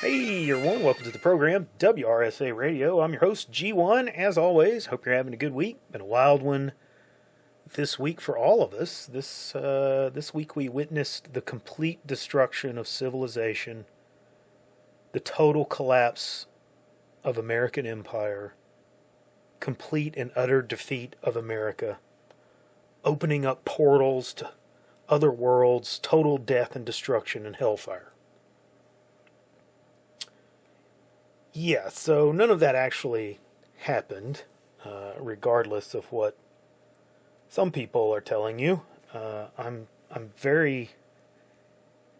Hey everyone, welcome to the program, WRSA Radio. I'm your host, G1. As always, hope you're having a good week. Been a wild one this week for all of us. This week we witnessed the complete destruction of civilization, the total collapse of American empire, complete and utter defeat of America, opening up portals to other worlds, total death and destruction and hellfire. Yeah, so none of that actually happened, regardless of what some people are telling you. I'm very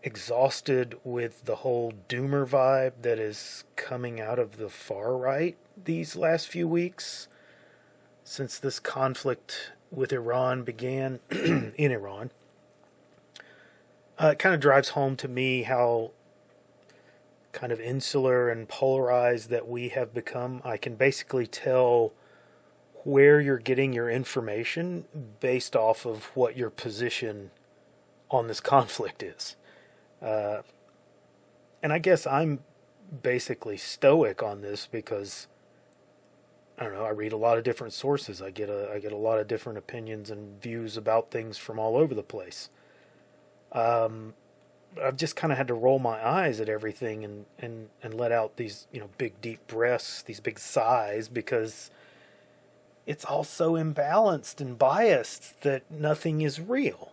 exhausted with the whole doomer vibe that is coming out of the far right these last few weeks, since this conflict with Iran began in Iran. It kind of drives home to me how kind of insular and polarized that we have become. I can basically tell where you're getting your information based off of what your position on this conflict is. And I guess I'm basically stoic on this because, I don't know, I read a lot of different sources. I get a lot of different opinions and views about things from all over the place. I've just kind of had to roll my eyes at everything and let out these, big deep breaths, these big sighs, because it's all so imbalanced and biased that nothing is real.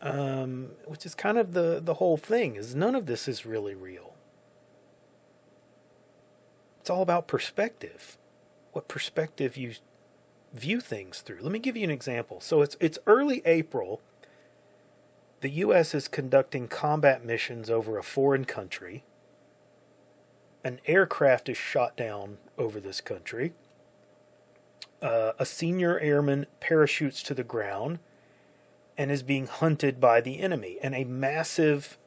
Which is kind of the whole thing, is none of this is really real. It's all about perspective. What perspective you view things through. Let me give you an example. So it's early April. The U.S. is conducting combat missions over a foreign country. An aircraft is shot down over this country. A senior airman parachutes to the ground and is being hunted by the enemy. And a massive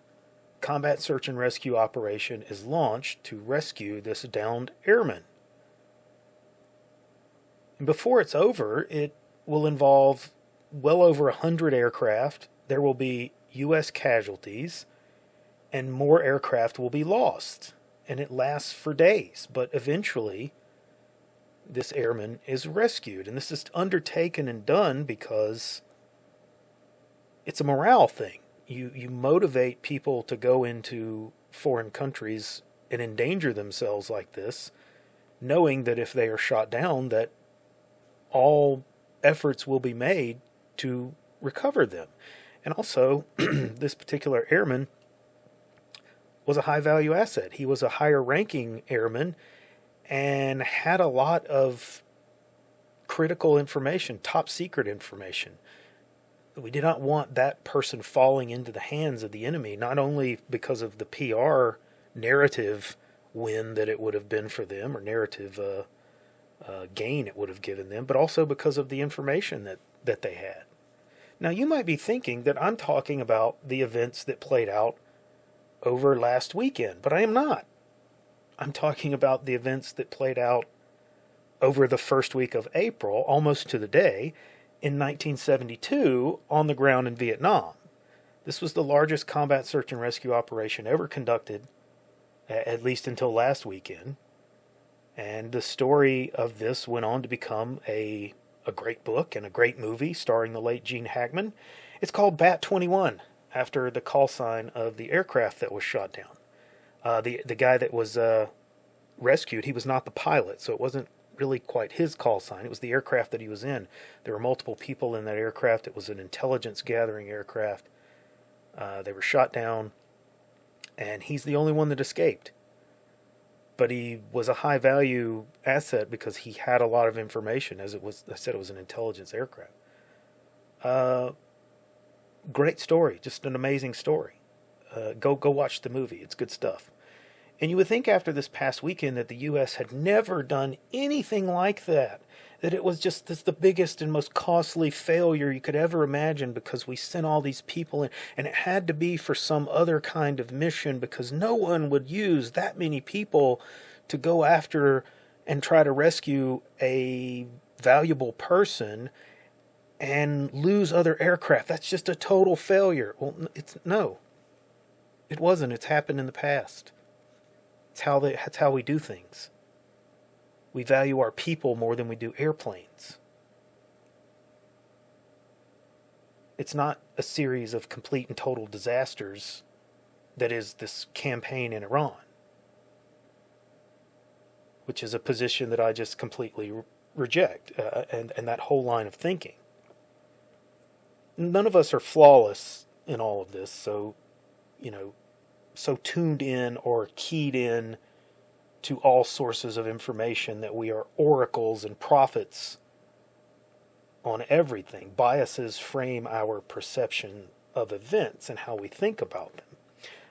combat search and rescue operation is launched to rescue this downed airman. And before it's over, it will involve well over 100 aircraft. There will be U.S. casualties, and more aircraft will be lost. And it lasts for days, but eventually this airman is rescued. And this is undertaken and done because it's a morale thing. You motivate people to go into foreign countries and endanger themselves like this, knowing that if they are shot down, that all efforts will be made to recover them. And also, this particular airman was a high-value asset. He was a higher-ranking airman and had a lot of critical information, top-secret information. We did not want that person falling into the hands of the enemy, not only because of the PR narrative win that it would have been for them, or narrative gain it would have given them, but also because of the information that they had. Now, you might be thinking that I'm talking about the events that played out over last weekend, but I am not. I'm talking about the events that played out over the first week of April, almost to the day, in 1972 on the ground in Vietnam. This was the largest combat search and rescue operation ever conducted, at least until last weekend. And the story of this went on to become a great book and a great movie starring the late Gene Hackman. It's called Bat 21, after the call sign of the aircraft that was shot down. The guy that was rescued, he was not the pilot, so it wasn't really quite his call sign. It was the aircraft that he was in. There were multiple people in that aircraft. It was an intelligence gathering aircraft. They were shot down, and he's the only one that escaped. But he was a high-value asset because he had a lot of information, as it was. I said it was an intelligence aircraft. Great story, just an amazing story. Go watch the movie. It's good stuff. And you would think after this past weekend that the U.S. had never done anything like that, that it was just the biggest and most costly failure you could ever imagine because we sent all these people in, and it had to be for some other kind of mission because no one would use that many people to go after and try to rescue a valuable person and lose other aircraft. That's just a total failure. Well, it wasn't. It's happened in the past. That's how we do things. We value our people more than we do airplanes. It's not a series of complete and total disasters that is this campaign in Iran, which is a position that I just completely reject, and that whole line of thinking. None of us are flawless in all of this, so, so tuned in or keyed in to all sources of information that we are oracles and prophets on everything. Biases frame our perception of events and how we think about them.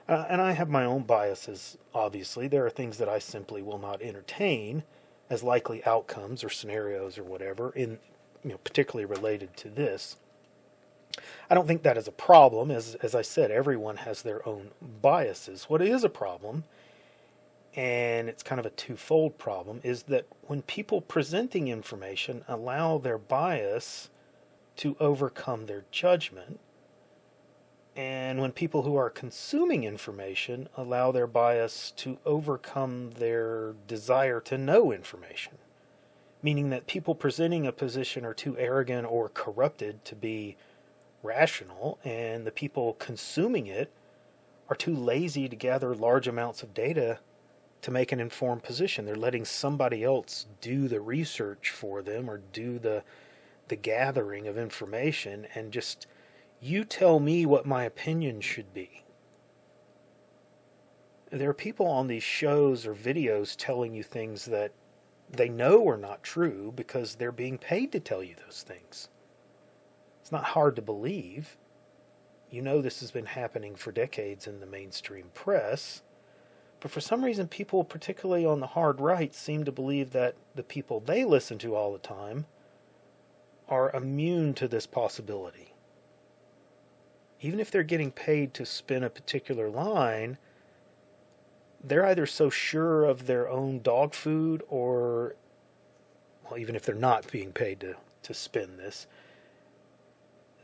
And I have my own biases, obviously. There are things that I simply will not entertain as likely outcomes or scenarios or whatever, particularly related to this. I don't think that is a problem. As I said, everyone has their own biases. What is a problem, and it's kind of a twofold problem, is that when people presenting information allow their bias to overcome their judgment, and when people who are consuming information allow their bias to overcome their desire to know information, meaning that people presenting a position are too arrogant or corrupted to be rational, and the people consuming it are too lazy to gather large amounts of data to make an informed position. They're letting somebody else do the research for them or do the gathering of information, and just, you tell me what my opinion should be. There are people on these shows or videos telling you things that they know are not true because they're being paid to tell you those things. It's not hard to believe. This has been happening for decades in the mainstream press. But for some reason, people, particularly on the hard right, seem to believe that the people they listen to all the time are immune to this possibility. Even if they're getting paid to spin a particular line, they're either so sure of their own dog food or, well, even if they're not being paid to spin this,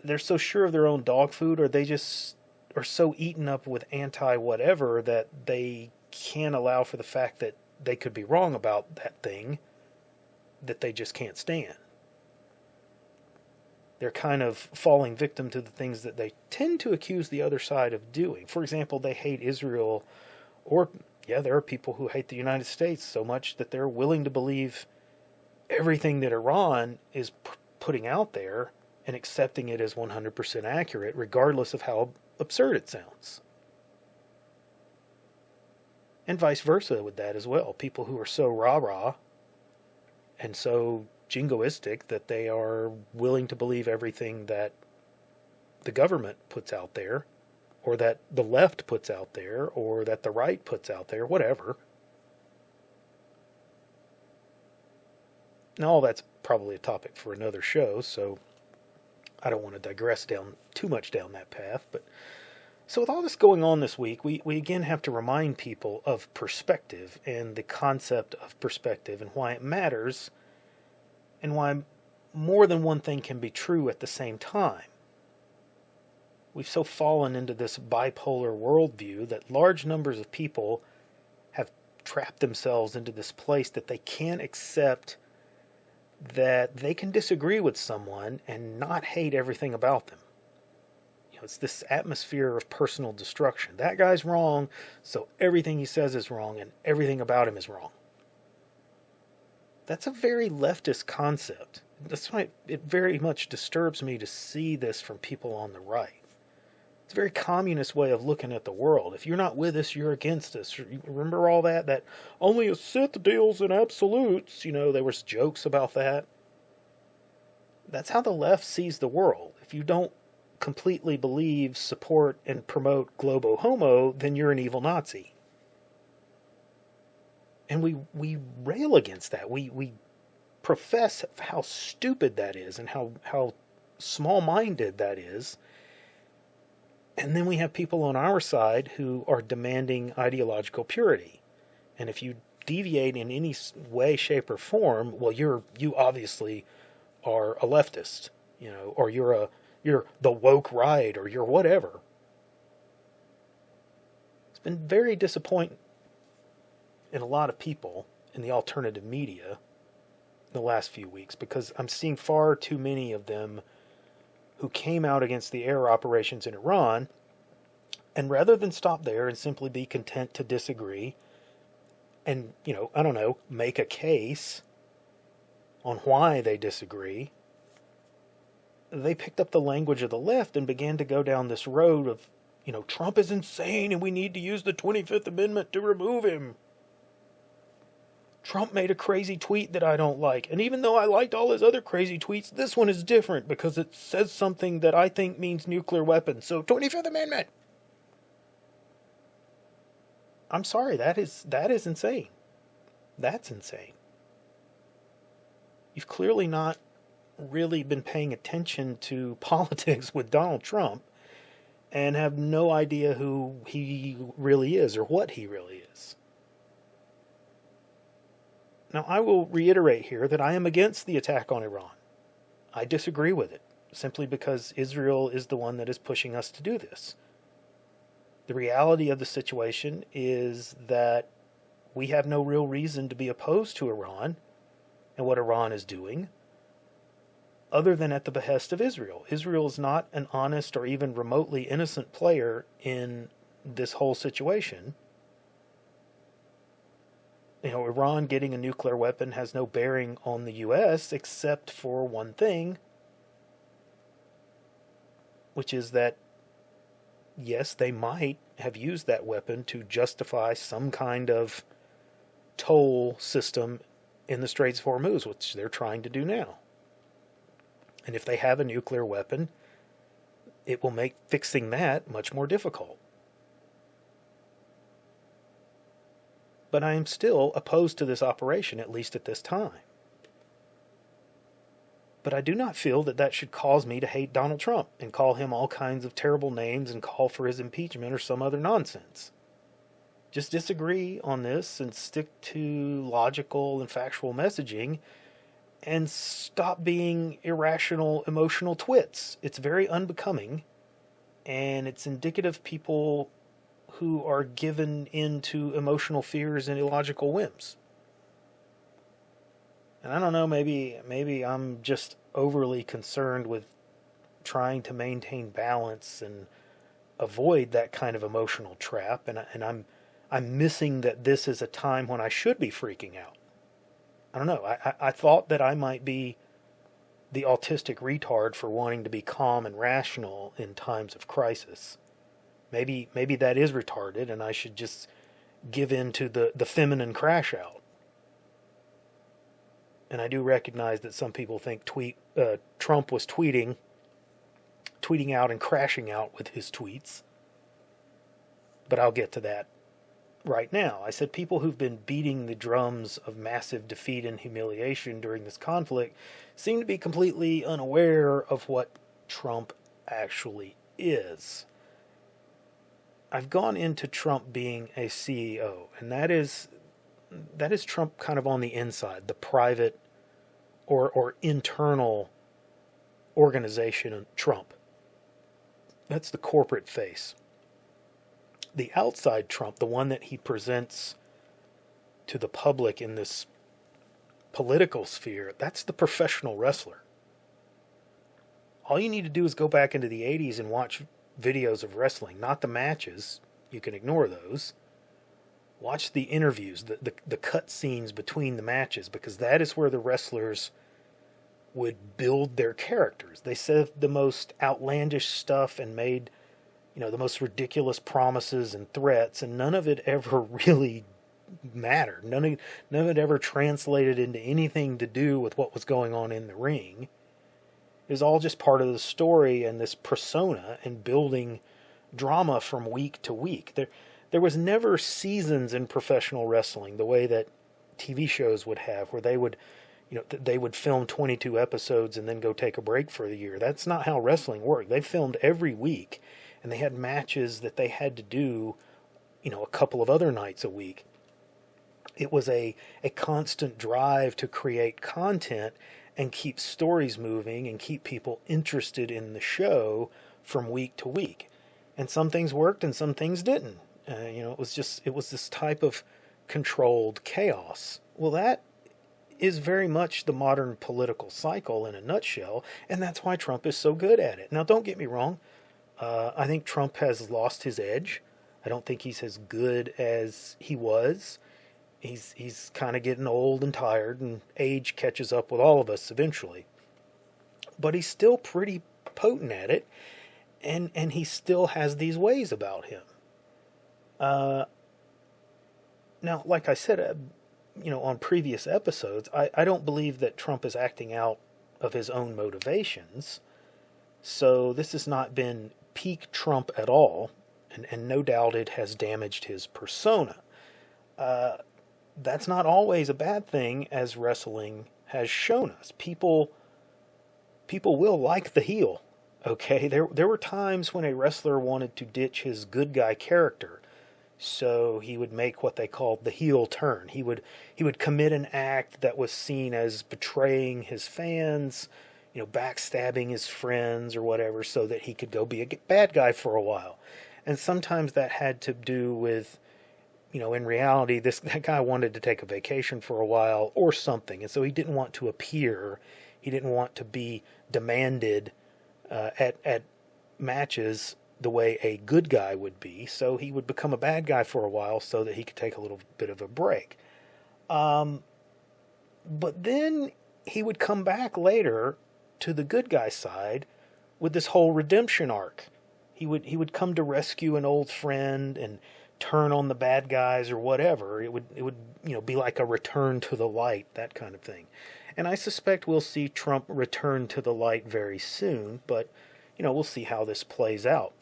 they're so sure of their own dog food, or they just are so eaten up with anti-whatever that they can't allow for the fact that they could be wrong about that thing that they just can't stand. They're kind of falling victim to the things that they tend to accuse the other side of doing. For example, they hate Israel, or, there are people who hate the United States so much that they're willing to believe everything that Iran is putting out there and accepting it as 100% accurate, regardless of how absurd it sounds. And vice versa with that as well. People who are so rah-rah and so jingoistic that they are willing to believe everything that the government puts out there, or that the left puts out there, or that the right puts out there, whatever. Now, all that's probably a topic for another show, so I don't want to digress too much down that path. But so with all this going on this week, we again have to remind people of perspective and the concept of perspective and why it matters, and why more than one thing can be true at the same time. We've so fallen into this bipolar worldview that large numbers of people have trapped themselves into this place that they can't accept that they can disagree with someone and not hate everything about them. It's this atmosphere of personal destruction. That guy's wrong, so everything he says is wrong, and everything about him is wrong. That's a very leftist concept. That's why it very much disturbs me to see this from people on the right. It's a very communist way of looking at the world. If you're not with us, you're against us. Remember all that? That only a Sith deals in absolutes. There was jokes about that. That's how the left sees the world. If you don't completely believe, support, and promote globo homo, then you're an evil Nazi. And we rail against that. We profess how stupid that is and how small-minded that is. And then we have people on our side who are demanding ideological purity. And if you deviate in any way, shape, or form, well, you obviously are a leftist, or you're the woke right, or you're whatever. It's been very disappointing. in a lot of people in the alternative media in the last few weeks, because I'm seeing far too many of them who came out against the air operations in Iran, and rather than stop there and simply be content to disagree and, I don't know, make a case on why they disagree, they picked up the language of the left and began to go down this road of, Trump is insane and we need to use the 25th Amendment to remove him. Trump made a crazy tweet that I don't like, and even though I liked all his other crazy tweets, this one is different because it says something that I think means nuclear weapons, so 25th Amendment! I'm sorry, that is insane. That's insane. You've clearly not really been paying attention to politics with Donald Trump and have no idea who he really is or what he really is. Now, I will reiterate here that I am against the attack on Iran. I disagree with it, simply because Israel is the one that is pushing us to do this. The reality of the situation is that we have no real reason to be opposed to Iran and what Iran is doing, other than at the behest of Israel. Israel is not an honest or even remotely innocent player in this whole situation. Iran getting a nuclear weapon has no bearing on the U.S. except for one thing, which is that, yes, they might have used that weapon to justify some kind of toll system in the Straits of Hormuz, which they're trying to do now. And if they have a nuclear weapon, it will make fixing that much more difficult. But I am still opposed to this operation, at least at this time. But I do not feel that that should cause me to hate Donald Trump and call him all kinds of terrible names and call for his impeachment or some other nonsense. Just disagree on this and stick to logical and factual messaging and stop being irrational, emotional twits. It's very unbecoming, and it's indicative of people who are given into emotional fears and illogical whims. And I don't know, maybe I'm just overly concerned with trying to maintain balance and avoid that kind of emotional trap, and I'm missing that this is a time when I should be freaking out. I don't know. I thought that I might be the autistic retard for wanting to be calm and rational in times of crisis. Maybe that is retarded, and I should just give in to the feminine crash out. And I do recognize that some people think Trump was tweeting out and crashing out with his tweets. But I'll get to that right now. I said people who've been beating the drums of massive defeat and humiliation during this conflict seem to be completely unaware of what Trump actually is. I've gone into Trump being a CEO, and that is Trump kind of on the inside, the private or internal organization of Trump. That's the corporate face. The outside Trump, the one that he presents to the public in this political sphere, that's the professional wrestler. All you need to do is go back into the 80s and watch videos of wrestling, not the matches. You can ignore those. Watch the interviews, the cut scenes between the matches, because that is where the wrestlers would build their characters. They said the most outlandish stuff and made, the most ridiculous promises and threats, and none of it ever really mattered. None of it ever translated into anything to do with what was going on in the ring. It was all just part of the story and this persona and building drama from week to week. There was never seasons in professional wrestling the way that TV shows would have, where they would film 22 episodes and then go take a break for the year. That's not how wrestling worked. They filmed every week, and they had matches that they had to do, a couple of other nights a week. It was a constant drive to create content and keep stories moving and keep people interested in the show from week to week. And some things worked and some things didn't. It was this type of controlled chaos. Well, that is very much the modern political cycle in a nutshell, and that's why Trump is so good at it. Now, don't get me wrong. I think Trump has lost his edge. I don't think he's as good as he was. He's kind of getting old and tired, and age catches up with all of us eventually. But he's still pretty potent at it, and he still has these ways about him. Now, like I said, on previous episodes, I don't believe that Trump is acting out of his own motivations. So this has not been peak Trump at all, and no doubt it has damaged his persona. That's not always a bad thing, as wrestling has shown us. People will like the heel. Okay, there were times when a wrestler wanted to ditch his good guy character, so he would make what they called the heel turn. He would commit an act that was seen as betraying his fans, backstabbing his friends or whatever, so that he could go be a bad guy for a while. And sometimes that had to do with, in reality, that guy wanted to take a vacation for a while or something, and so he didn't want to appear. He didn't want to be demanded at matches the way a good guy would be, so he would become a bad guy for a while so that he could take a little bit of a break. But then he would come back later to the good guy side with this whole redemption arc. He would come to rescue an old friend and turn on the bad guys or whatever. It would be like a return to the light, that kind of thing. And I suspect we'll see Trump return to the light very soon, but we'll see how this plays out.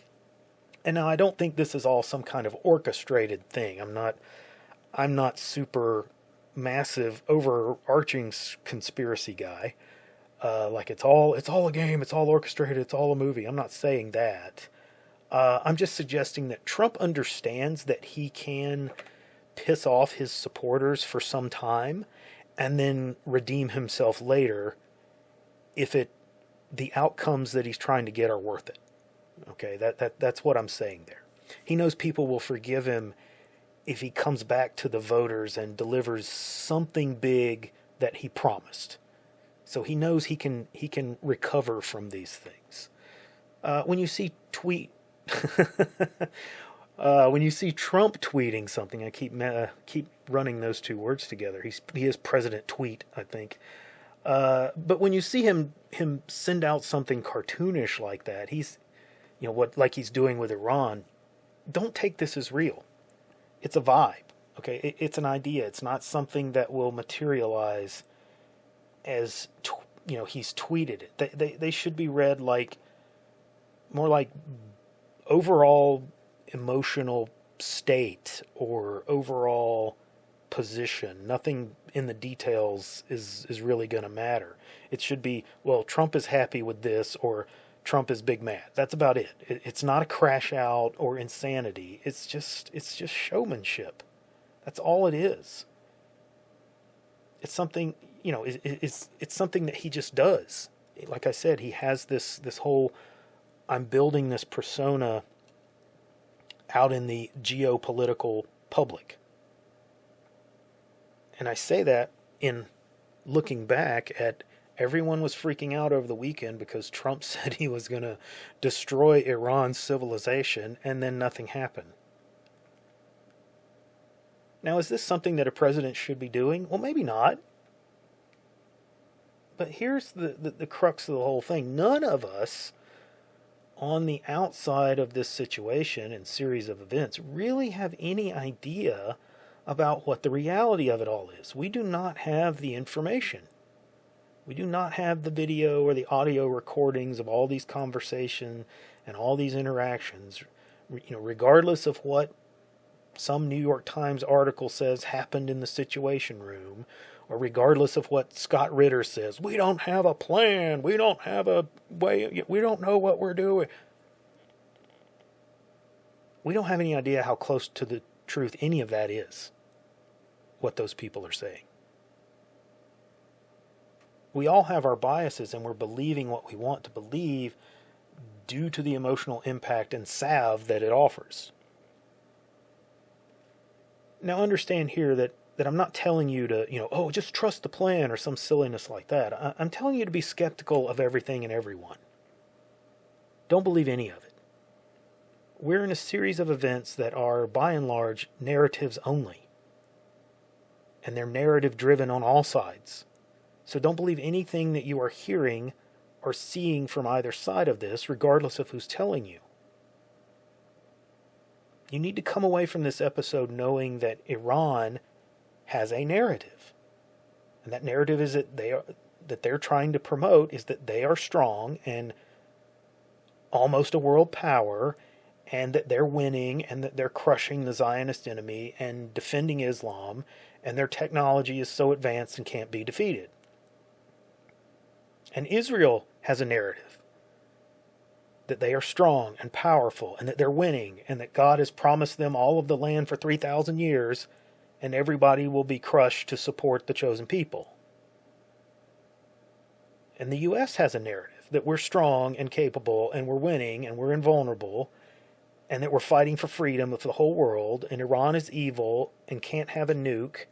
And now I don't think this is all some kind of orchestrated thing. I'm not super massive overarching conspiracy guy. Like it's all a game, it's all orchestrated, it's all a movie. I'm not saying that. I'm just suggesting that Trump understands that he can piss off his supporters for some time and then redeem himself later if the outcomes that he's trying to get are worth it. Okay, that's what I'm saying there. He knows people will forgive him if he comes back to the voters and delivers something big that he promised. So he knows he can recover from these things. When you see when you see Trump tweeting something, I keep running those two words together. He is President Tweet, I think. But when you see him send out something cartoonish like that, he's like he's doing with Iran, don't take this as real. It's a vibe. Okay, it's an idea. It's not something that will materialize as he's tweeted it. They should be read more like overall emotional state or overall position. Nothing in the details is really going to matter. It should be, well, Trump is happy with this, or Trump is big mad. That's about it. It's not a crash out or insanity. It's just showmanship. That's all it is. It's something, it's something that he just does. Like I said, he has this whole, I'm building this persona out in the geopolitical public. And I say that in looking back at everyone was freaking out over the weekend because Trump said he was going to destroy Iran's civilization, and then nothing happened. Now, is this something that a president should be doing? Well, maybe not. But here's the crux of the whole thing. None of us on the outside of this situation and series of events really have any idea about what the reality of it all is. We do not have the information. We do not have the video or the audio recordings of all these conversations and all these interactions, regardless of what some New York Times article says happened in the Situation Room, or regardless of what Scott Ritter says. We don't have a plan. We don't have a way. We don't know what we're doing. We don't have any idea how close to the truth any of that is, what those people are saying. We all have our biases, and we're believing what we want to believe due to the emotional impact and salve that it offers. Now understand here that I'm not telling you to, oh, just trust the plan or some silliness like that. I'm telling you to be skeptical of everything and everyone. Don't believe any of it. We're in a series of events that are, by and large, narratives only. And they're narrative driven on all sides. So don't believe anything that you are hearing or seeing from either side of this, regardless of who's telling you. You need to come away from this episode knowing that Iran has a narrative. And that narrative is that they're trying to promote is that they are strong and almost a world power, and that they're winning, and that they're crushing the Zionist enemy and defending Islam, and their technology is so advanced and can't be defeated. And Israel has a narrative that they are strong and powerful, and that they're winning, and that God has promised them all of the land for 3,000 years, and everybody will be crushed to support the chosen people. And the U.S. has a narrative that we're strong and capable, and we're winning, and we're invulnerable, and that we're fighting for freedom of the whole world, and Iran is evil and can't have a nuke,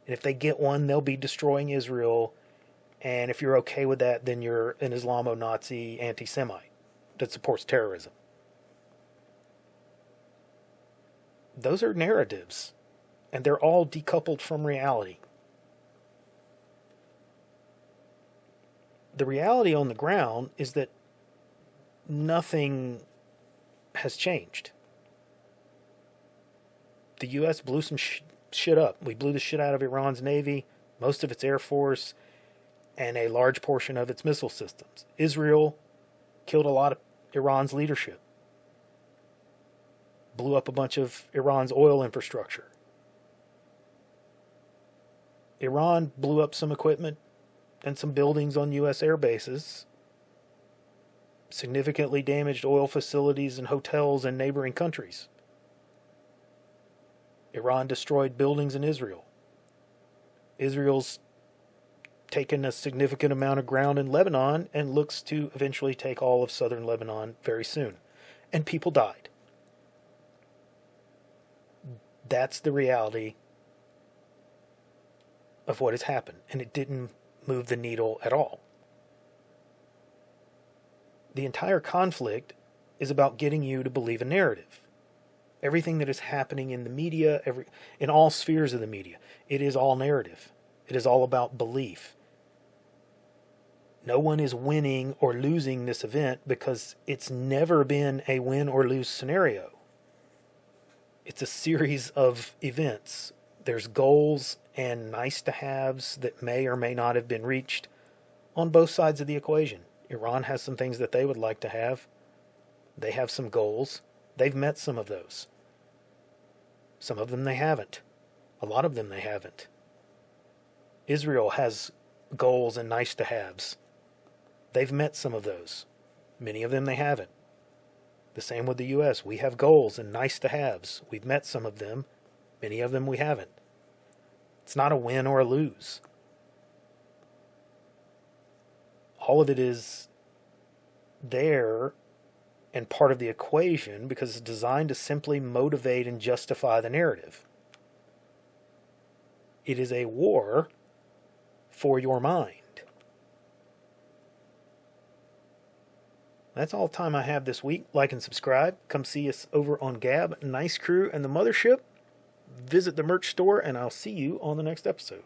and if they get one, they'll be destroying Israel, and if you're okay with that, then you're an Islamo-Nazi anti-Semite that supports terrorism. Those are narratives, and they're all decoupled from reality. The reality on the ground is that nothing has changed. The U.S. blew some shit up. We blew the shit out of Iran's Navy, most of its Air Force, and a large portion of its missile systems. Israel killed a lot of Iran's leadership. Blew up a bunch of Iran's oil infrastructure. Iran blew up some equipment and some buildings on U.S. air bases, significantly damaged oil facilities and hotels in neighboring countries. Iran destroyed buildings in Israel. Israel's taken a significant amount of ground in Lebanon and looks to eventually take all of southern Lebanon very soon. And people died. That's the reality of what has happened. And it didn't move the needle at all. The entire conflict is about getting you to believe a narrative. Everything that is happening in the media, in all spheres of the media, it is all narrative. It is all about belief. No one is winning or losing this event because it's never been a win or lose scenario. It's a series of events. There's goals and nice to haves that may or may not have been reached on both sides of the equation. Iran has some things that they would like to have. They have some goals. They've met some of those. Some of them they haven't. A lot of them they haven't. Israel has goals and nice to haves. They've met some of those. Many of them they haven't. The same with the U.S. We have goals and nice to haves. We've met some of them. Many of them we haven't. It's not a win or a lose. All of it is there and part of the equation because it's designed to simply motivate and justify the narrative. It is a war for your mind. That's all the time I have this week. Like and subscribe. Come see us over on Gab, Nice Crew, and the Mothership. Visit the merch store, and I'll see you on the next episode.